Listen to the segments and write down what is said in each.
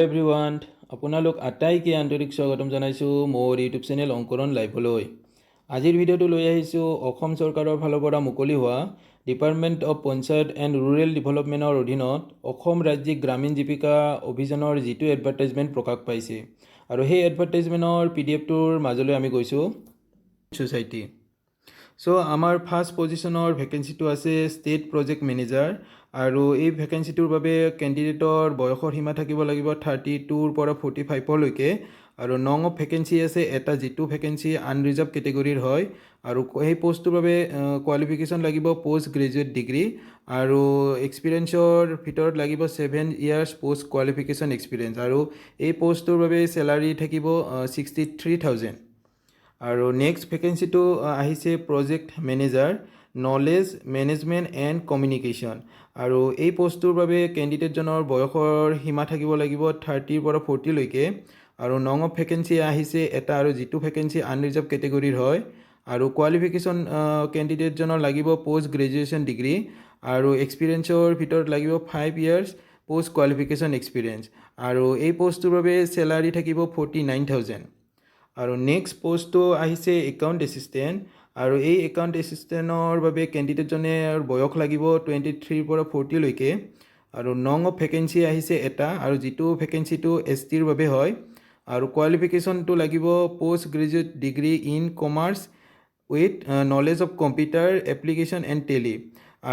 Everyone আপোনালোক আটাইকে আন্তৰিক স্বাগতম জনাইছোঁ মোৰ ইউটিউব চেনেল অংকুৰণ লাইভলৈ। আজিৰ ভিডিঅ'টো লৈ আহিছোঁ অসম চৰকাৰৰ ফালৰ পৰা মুকলি হোৱা department of panchayat and rural ডেভেলপমেণ্টৰ অধীনত অসম ৰাজ্যিক গ্ৰামীণ জীৱিকা অভিযানৰ যিটো এডভাৰটাইজমেণ্ট প্ৰকাশ পাইছে আৰু সেই এডভাৰটাইজমেণ্টৰ PDFটোৰ মাজলৈ আমি গৈছোঁ ছ'চাইটি। আমাৰ ফাৰ্ষ্ট পজিশ্যনৰ ভেকেঞ্চিটো আছে ষ্টেট প্ৰজেক্ট মেনেজাৰ আৰু এই ভেকেঞ্চিটোৰ বাবে কেণ্ডিডেটৰ বয়সৰ সীমা থাকিব লাগিব 32 পৰা 45লৈকে আৰু নং অফ ভেকেঞ্চি আছে এটা, যিটো ভেকেঞ্চি আনৰিজাৰ্ভ কেটেগৰীৰ হয় আৰু সেই পোষ্টটোৰ বাবে কোৱালিফিকেশ্যন লাগিব পোষ্ট গ্ৰেজুৱেট ডিগ্ৰী আৰু এক্সপিৰিয়েঞ্চৰ ভিতৰত লাগিব 7 years পোষ্ট কোৱালিফিকেশ্যন এক্সপিৰিয়েঞ্চ আৰু এই পোষ্টটোৰ বাবে চেলাৰী থাকিব 63,000। আৰু নেক্সট ভেকেঞ্চিটো আহিছে project manager knowledge management and communication আৰু এই পোষ্টটোৰ বাবে কেণ্ডিডেটজনৰ বয়সৰ সীমা থাকিব লাগিব 30 পৰা 40লৈকে আৰু নং অফ ভেকেঞ্চি আহিছে এটা আৰু যিটো ভেকেঞ্চি আনৰিজাৰ্ভ কেটেগৰীৰ হয় আৰু কোৱালিফিকেশ্যন কেণ্ডিডেটজনৰ লাগিব পোষ্ট গ্ৰেজুৱেশ্যন ডিগ্ৰী আৰু এক্সপিৰিয়েঞ্চৰ ভিতৰত লাগিব 5 years পোষ্ট কোৱালিফিকেশ্যন এক্সপিৰিয়েঞ্চ আৰু এই পোষ্টটোৰ বাবে চেলাৰী থাকিব 49,000। আৰু নেক্সট পোষ্টটো আহিছে একাউণ্ট এছিষ্টেণ্ট আৰু এই একাউণ্ট এছিষ্টেণ্টৰ বাবে কেণ্ডিডেটজনে বয়স লাগিব 23 পৰা 40লৈকে আৰু নং অফ ভেকেঞ্চি আহিছে এটা আৰু যিটো ভেকেঞ্চিটো STৰ বাবে হয় আৰু কোৱালিফিকেশ্যনটো লাগিব post graduate degree in commerce with knowledge of computer application and tally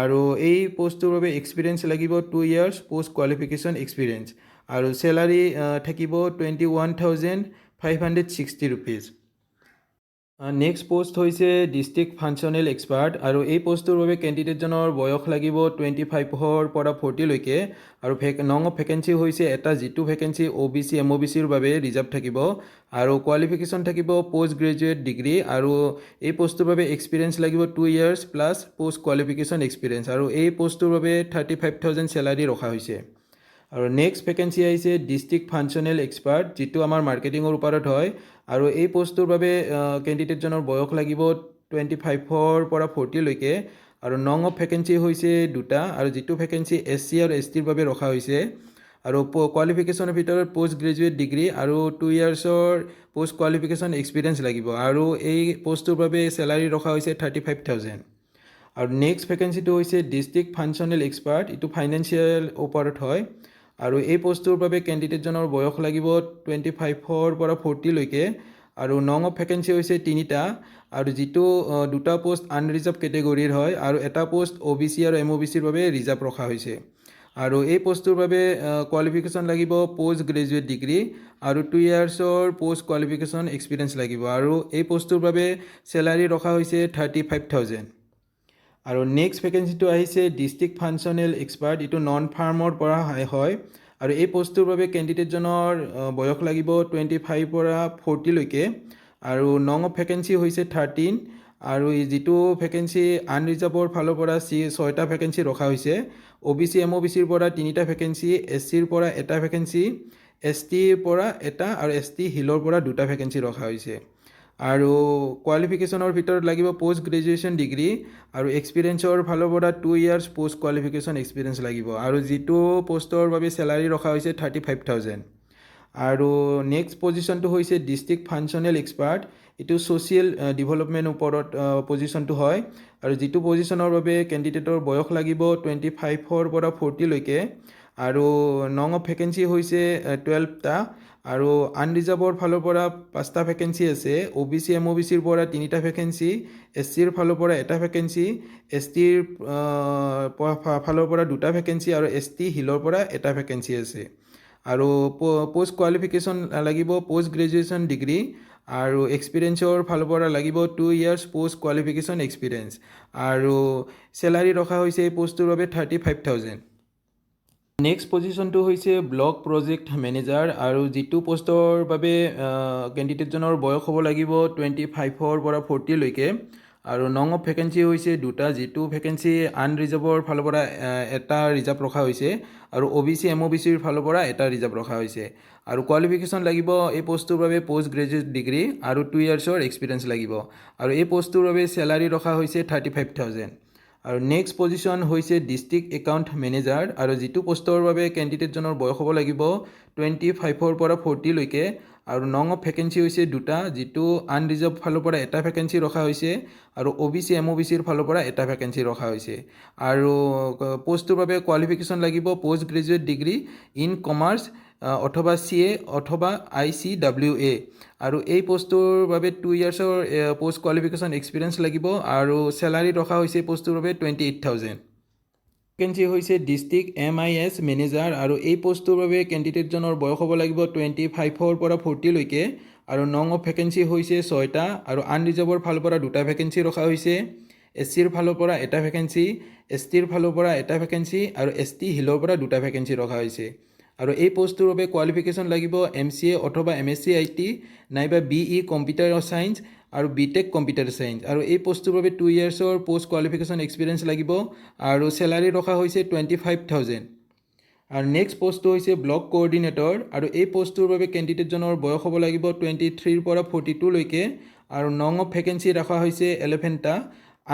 আৰু এই পোষ্টটোৰ বাবে এক্সপিৰিয়েঞ্চ লাগিব 2 years পোষ্ট কোৱালিফিকেশ্যন এক্সপিৰিয়েঞ্চ আৰু চেলাৰী থাকিব 21,560 rupees। নেক্সট পোষ্ট হৈছে ডিষ্ট্ৰিক্ট ফাংচনেল এক্সপাৰ্ট আৰু এই পোষ্টটোৰ বাবে কেণ্ডিডেটজনৰ বয়স লাগিব 25 পৰা 40লৈকে আৰু নং অফ ভেকেঞ্চি হৈছে এটা, যিটো ভেকেঞ্চি OBC MOBCৰ বাবে ৰিজাৰ্ভ থাকিব আৰু কোৱালিফিকেশ্যন থাকিব পোষ্ট গ্ৰেজুৱেট ডিগ্ৰী আৰু এই পোষ্টটোৰ বাবে এক্সপিৰিয়েঞ্চ লাগিব 2 years plus post qualification experience আৰু এই পোষ্টটোৰ বাবে 35,000 চেলাৰী ৰখা হৈছে। আৰু নেক্সট ভেকেঞ্চি আহিছে ডিষ্ট্ৰিক্ট ফাংচনেল এক্সপাৰ্ট, যিটো আমাৰ মাৰ্কেটিঙৰ ওপৰত হয় আৰু এই পোষ্টটোৰ বাবে কেণ্ডিডেটজনৰ বয়স লাগিব 25 পৰা 40লৈকে আৰু নং অফ ভেকেঞ্চি হৈছে দুটা আৰু যিটো ভেকেঞ্চি SC আৰু STৰ বাবে ৰখা হৈছে আৰু কোৱালিফিকেশ্যনৰ ভিতৰত পোষ্ট গ্ৰেজুৱেট ডিগ্ৰী আৰু 2 yearsৰ পোষ্ট কোৱালিফিকেশ্যন এক্সপিৰিয়েঞ্চ লাগিব আৰু এই পোষ্টটোৰ বাবে চেলাৰী ৰখা হৈছে 35,000। আৰু নেক্সট ভেকেঞ্চিটো হৈছে ডিষ্ট্ৰিক্ট ফাংচনেল এক্সপাৰ্ট, এইটো ফাইনেন্সিয়েল ওপৰত হয় আৰু এই পোষ্টটোৰ বাবে কেণ্ডিডেটজনৰ বয়স লাগিব 25 পৰা 40লৈকে আৰু নং অফ ভেকেঞ্চি হৈছে তিনিটা আৰু যিটো দুটা পোষ্ট আনৰিজাৰ্ভ কেটেগৰীৰ হয় আৰু এটা পোষ্ট OBC আৰু MOBCৰ বাবে ৰিজাৰ্ভ ৰখা হৈছে আৰু এই পোষ্টটোৰ বাবে কোৱালিফিকেশ্যন লাগিব পোষ্ট গ্ৰেজুৱেট ডিগ্ৰী আৰু 2 yearsৰ পোষ্ট কোৱালিফিকেশ্যন এক্সপিৰিয়েঞ্চ লাগিব আৰু এই পোষ্টটোৰ বাবে চেলাৰী ৰখা হৈছে 35,000। আৰু নেক্সট ভেকেঞ্চিটো আহিছে ডিষ্ট্ৰিক্ট ফাংচনেল এক্সপাৰ্ট, এইটো নন ফাৰ্মৰ পৰা হয় আৰু এই পোষ্টটোৰ বাবে কেণ্ডিডেটজনৰ বয়স লাগিব 25 পৰা 40লৈকে আৰু নং অফ ভেকেঞ্চি হৈছে 13 আৰু যিটো ভেকেঞ্চি আনৰিজাৰ্ভৰ ফালৰ পৰা 6টা ভেকেঞ্চি ৰখা হৈছে, OBC MOBCৰ পৰা 3টা ভেকেঞ্চি, SCৰ পৰা এটা ভেকেঞ্চি, STৰ পৰা এটা আৰু ST হিলৰ পৰা 2টা ভেকেঞ্চি ৰখা হৈছে আৰু কোৱালিফিকেশ্যনৰ ভিতৰত লাগিব পোষ্ট গ্ৰেজুৱেশ্যন ডিগ্ৰী আৰু এক্সপিৰিয়েঞ্চৰ ফালৰ পৰা 2 years পোষ্ট কোৱালিফিকেশ্যন এক্সপিৰিয়েঞ্চ লাগিব আৰু যিটো পোষ্টৰ বাবে চেলাৰী ৰখা হৈছে 35,000। আৰু নেক্সট পজিশ্যনটো হৈছে ডিষ্ট্ৰিক্ট ফাংচনেল এক্সপাৰ্ট, এইটো ছ'চিয়েল ডেভেলপমেণ্ট ওপৰত পজিশ্যনটো হয় আৰু যিটো পজিশ্যনৰ বাবে কেণ্ডিডেটৰ বয়স লাগিব 25 পৰা 40লৈকে আৰু নং অফ ভেকেঞ্চি হৈছে 12টা আৰু আনৰিজাৰ্ভৰ ফালৰ পৰা 5টা ভেকেঞ্চি আছে, OBC MOBCৰ পৰা 3টা ভেকেঞ্চি, SCৰ ফালৰ পৰা এটা ভেকেঞ্চি, STৰ ফালৰ পৰা 2টা ভেকেঞ্চি আৰু ST হিলৰ পৰা এটা ভেকেঞ্চি আছে আৰু পোষ্ট কোৱালিফিকেশ্যন লাগিব পোষ্ট গ্ৰেজুৱেশ্যন ডিগ্ৰী আৰু এক্সপিৰিয়েঞ্চৰ ফালৰ পৰা লাগিব 2 years পোষ্ট কোৱালিফিকেশ্যন এক্সপিৰিয়েঞ্চ আৰু চেলাৰী ৰখা হৈছে এই পোষ্টটোৰ বাবে 35,000। নেক্সট পজিশ্যনটো হৈছে ব্লক প্ৰজেক্ট মেনেজাৰ আৰু যিটো পোষ্টৰ বাবে কেণ্ডিডেটজনৰ বয়স হ'ব লাগিব 25 পৰা 40লৈকে আৰু নং অফ ভেকেঞ্চি হৈছে দুটা, যিটো ভেকেঞ্চি আনৰিজাৰ্ভৰ ফালৰ পৰা এটা ৰিজাৰ্ভ ৰখা হৈছে আৰু OBC MOBCৰ ফালৰ পৰা এটা ৰিজাৰ্ভ ৰখা হৈছে আৰু কোৱালিফিকেশ্যন লাগিব এই পোষ্টটোৰ বাবে পোষ্ট গ্ৰেজুৱেট ডিগ্ৰী আৰু 2 yearsৰ এক্সপিৰিয়েঞ্চ লাগিব আৰু এই পোষ্টটোৰ বাবে চেলাৰী ৰখা হৈছে 35,000 আৰু নেক্সট পজিশ্যন হৈছে ডিষ্ট্ৰিক্ট একাউণ্ট মেনেজাৰ আৰু যিটো পোষ্টৰ বাবে কেণ্ডিডেটজনৰ বয়স হ'ব লাগিব 25ৰ পৰা 40 লৈকে আৰু নং অফ ভেকেঞ্চি হৈছে দুটা যিটো আনৰিজাৰ্ভ ফালৰ পৰা এটা ভেকেঞ্চি ৰখা হৈছে আৰু OBC MOBCৰ ফালৰ পৰা এটা ভেকেঞ্চি ৰখা হৈছে আৰু পোষ্টটোৰ বাবে কোৱালিফিকেশ্যন লাগিব post graduate degree in commerce অথবা CA অথবা ICWA আৰু এই পোষ্টটোৰ বাবে 2 ইয়াৰ্ছৰ পোষ্ট কোৱালিফিকেশ্যন এক্সপিৰিয়েঞ্চ লাগিব আৰু চেলাৰী ৰখা হৈছে পোষ্টটোৰ বাবে 28,000 ভেকেঞ্চি হৈছে ডিষ্ট্ৰিক্ট MIS মেনেজাৰ আৰু এই পোষ্টটোৰ বাবে কেণ্ডিডেটজনৰ বয়স হ'ব লাগিব 25ৰ পৰা 40 লৈকে আৰু নং অফ ভেকেঞ্চি হৈছে 6টা আৰু আনৰিজাৰ্ভৰ ফালৰ পৰা দুটা ভেকেঞ্চি ৰখা হৈছে SCৰ ফালৰ পৰা এটা ভেকেঞ্চি STৰ ফালৰ পৰা এটা ভেকেঞ্চি আৰু ST হিলৰ পৰা দুটা ভেকেঞ্চি ৰখা হৈছে আৰু এই পোষ্টটোৰ বাবে কোৱালিফিকেশ্যন লাগিব MCA অথবা MSc IT নাইবা BE কম্পিউটাৰ চায়েন্স আৰু BTech কম্পিউটাৰ চায়েন্স আৰু এই পোষ্টটোৰ বাবে 2 ইয়াৰ্ছৰ পোষ্ট কোৱালিফিকেশ্যন এক্সপিৰিয়েঞ্চ লাগিব আৰু চেলাৰী ৰখা হৈছে 25,000 আৰু নেক্সট পোষ্টটো হৈছে ব্লক কোঅৰ্ডিনেটৰ আৰু এই পোষ্টটোৰ বাবে কেণ্ডিডেটজনৰ বয়স হ'ব লাগিব 23ৰ পৰা 42 লৈকে আৰু নং অফ ভেকেঞ্চি ৰখা হৈছে 11টা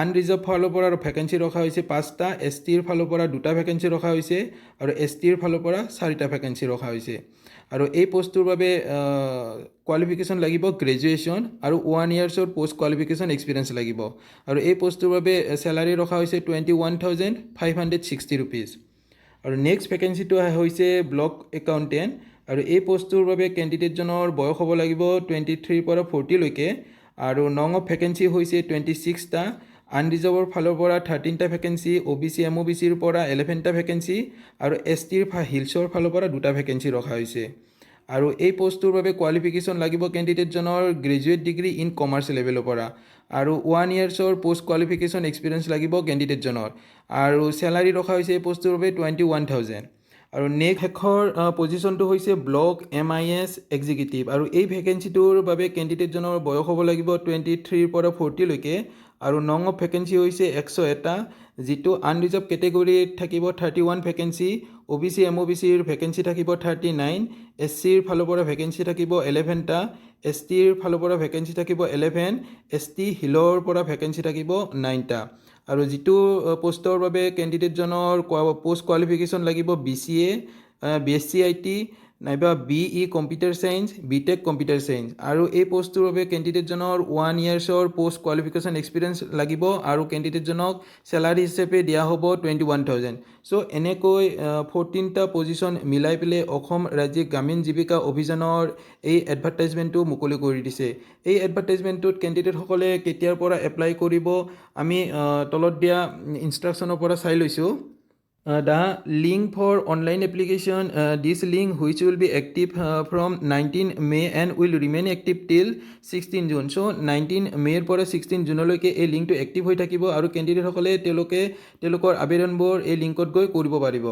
আনৰিজাৰ্ভ ফালৰ পৰা ভেকেঞ্চি ৰখা হৈছে 5টা STৰ ফালৰ পৰা দুটা ভেকেঞ্চি ৰখা হৈছে আৰু STৰ ফালৰ পৰা 4টা ভেকেঞ্চি ৰখা হৈছে আৰু এই পোষ্টটোৰ বাবে কোৱালিফিকেশ্যন লাগিব গ্ৰেজুৱেশ্যন আৰু 1 ইয়াৰ্ছৰ পোষ্ট কোৱালিফিকেশ্যন এক্সপিৰিয়েঞ্চ লাগিব আৰু এই পোষ্টটোৰ বাবে চেলাৰী ৰখা হৈছে 21,560 ৰুপিজ আৰু নেক্সট ভেকেঞ্চিটো হৈছে ব্লক একাউণ্টেণ্ট আৰু এই পোষ্টটোৰ বাবে কেণ্ডিডেটজনৰ বয়স হ'ব লাগিব 23ৰ পৰা 40 লৈকে আৰু নং অফ ভেকেঞ্চি হৈছে 26টা আনৰিজাৰ্ভৰ ফালৰ পৰা 13টা ভেকেঞ্চি OBC MOBCৰ পৰা 11টা ভেকেঞ্চি আৰু STৰ হিলছৰ ফালৰ পৰা দুটা ভেকেঞ্চি ৰখা হৈছে আৰু এই পোষ্টটোৰ বাবে কোৱালিফিকেশ্যন লাগিব কেণ্ডিডেটজনৰ গ্ৰেজুৱেট ডিগ্ৰী ইন কমাৰ্চ লেভেলৰ পৰা আৰু 1 ইয়াৰ্ছৰ পোষ্ট কোৱালিফিকেশ্যন এক্সপিৰিয়েঞ্চ লাগিব কেণ্ডিডেটজনৰ আৰু চেলাৰী ৰখা হৈছে এই পোষ্টটোৰ বাবে 21,000 আৰু নেক্সট শেষৰ পজিশ্যনটো হৈছে ব্লক MIS এক্সিকিউটিভ আৰু এই ভেকেঞ্চিটোৰ বাবে কেণ্ডিডেটজনৰ বয়স হ'ব লাগিব 23ৰ পৰা 40 লৈকে আৰু নং অফ ভেকেঞ্চি হৈছে 101টা যিটো আনৰিজাৰ্ভ কেটেগৰীত থাকিব 31 ভেকেঞ্চি OBC MOBCৰ ভেকেঞ্চি থাকিব 39 SCৰ ফালৰ পৰা ভেকেঞ্চি থাকিব 11টা STৰ ফালৰ পৰা ভেকেঞ্চি থাকিব 11 ST হিলৰ পৰা ভেকেঞ্চি থাকিব 9টা আৰু যিটো পোষ্টৰ বাবে কেণ্ডিডেটজনৰ পোষ্ট কোৱালিফিকেশ্যন লাগিব BCA BSc IT নাইবা BE computer science BTech computer science আৰু এই পোষ্টটোৰ বাবে কেণ্ডিডেটজনৰ 1 ইয়াৰ্ছৰ পোষ্ট কোৱালিফিকেশ্যন এক্সপিৰিয়েঞ্চ লাগিব আৰু কেণ্ডিডেটজনক চেলাৰী হিচাপে দিয়া হ'ব 21,000 চ' এনেকৈ 14টা পজিশ্যন মিলাই পেলাই অসম ৰাজ্যিক গ্ৰামীণ জীৱিকা অভিযানৰ এই এডভাৰটাইজমেণ্টটো মুকলি কৰি দিছে এই এডভাৰটাইজমেণ্টটোত কেণ্ডিডেটসকলে কেতিয়াৰ পৰা এপ্লাই কৰিব আমি তলত দিয়া ইনষ্ট্ৰাকশ্যনৰ পৰা চাই লৈছোঁ The link for online application, this link which will be active from 19 May and will remain active till 16 June. So 19 May পৰা 16 জুনলৈকে এই লিংকটো এক্টিভ হৈ থাকিব আৰু কেণ্ডিডেটসকলে তেওঁলোকৰ আবেদনবোৰ এই লিংকত গৈ কৰিব পাৰিব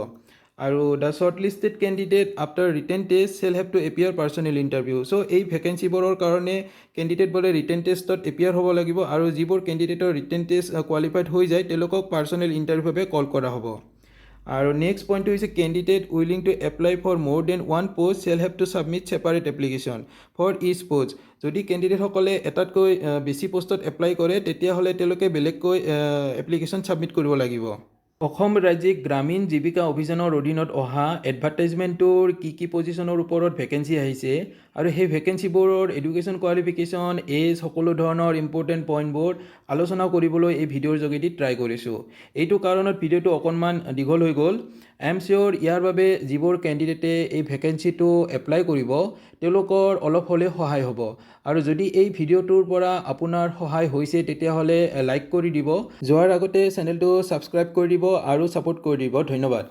আৰু the shortlisted candidate after written test shall have to appear personnel interview চ' এই ভেকেঞ্চিবোৰৰ কাৰণে কেণ্ডিডেটবোৰে ৰিটেন টেষ্টত এপিয়াৰ হ'ব লাগিব আৰু যিবোৰ কেণ্ডিডেটৰ ৰিটেন টেষ্ট কোৱালিফাইড হৈ যায় তেওঁলোকক পাৰ্চনেল ইণ্টাৰভিউৰ বাবে কল কৰা হ'ব আৰু নেক্সট পইণ্টটো হৈছে candidate willing to apply for more than 1 post shall have to submit separate application for each post যদি কেণ্ডিডেটসকলে এটাতকৈ বেছি পোষ্টত এপ্লাই কৰে তেতিয়াহ'লে তেওঁলোকে বেলেগকৈ এপ্লিকেশ্যন ছাবমিট কৰিব লাগিব অসম ৰাজ্যিক গ্ৰামীণ জীৱিকা অভিযানৰ অধীনত অহা এডভাৰটাইজমেণ্টটোৰ কি পজিশ্যনৰ ওপৰত ভেকেঞ্চি আহিছে আৰু সেই ভেকেঞ্চিবোৰৰ এডুকেশ্যন কোৱালিফিকেশ্যন এজ সকলো ধৰণৰ ইম্পৰ্টেণ্ট পইণ্টবোৰ আলোচনা কৰিবলৈ এই ভিডিঅ'ৰ যোগেদি ট্ৰাই কৰিছোঁ এইটো কাৰণত ভিডিঅ'টো অকণমান দীঘল হৈ গ'ল আই এম চিয়'ৰ ইয়াৰ বাবে যিবোৰ কেণ্ডিডেটে এই ভেকেঞ্চিটো এপ্লাই কৰিব তেওঁলোকৰ অলপ হ'লেও সহায় হ'ব আৰু যদি এই ভিডিঅ'টোৰ পৰা আপোনাৰ সহায় হৈছে তেতিয়াহ'লে লাইক কৰি দিব যোৱাৰ আগতে চেনেলটো ছাবস্ক্ৰাইব কৰি দিব আৰু ছাপোৰ্ট কৰি দিব ধন্যবাদ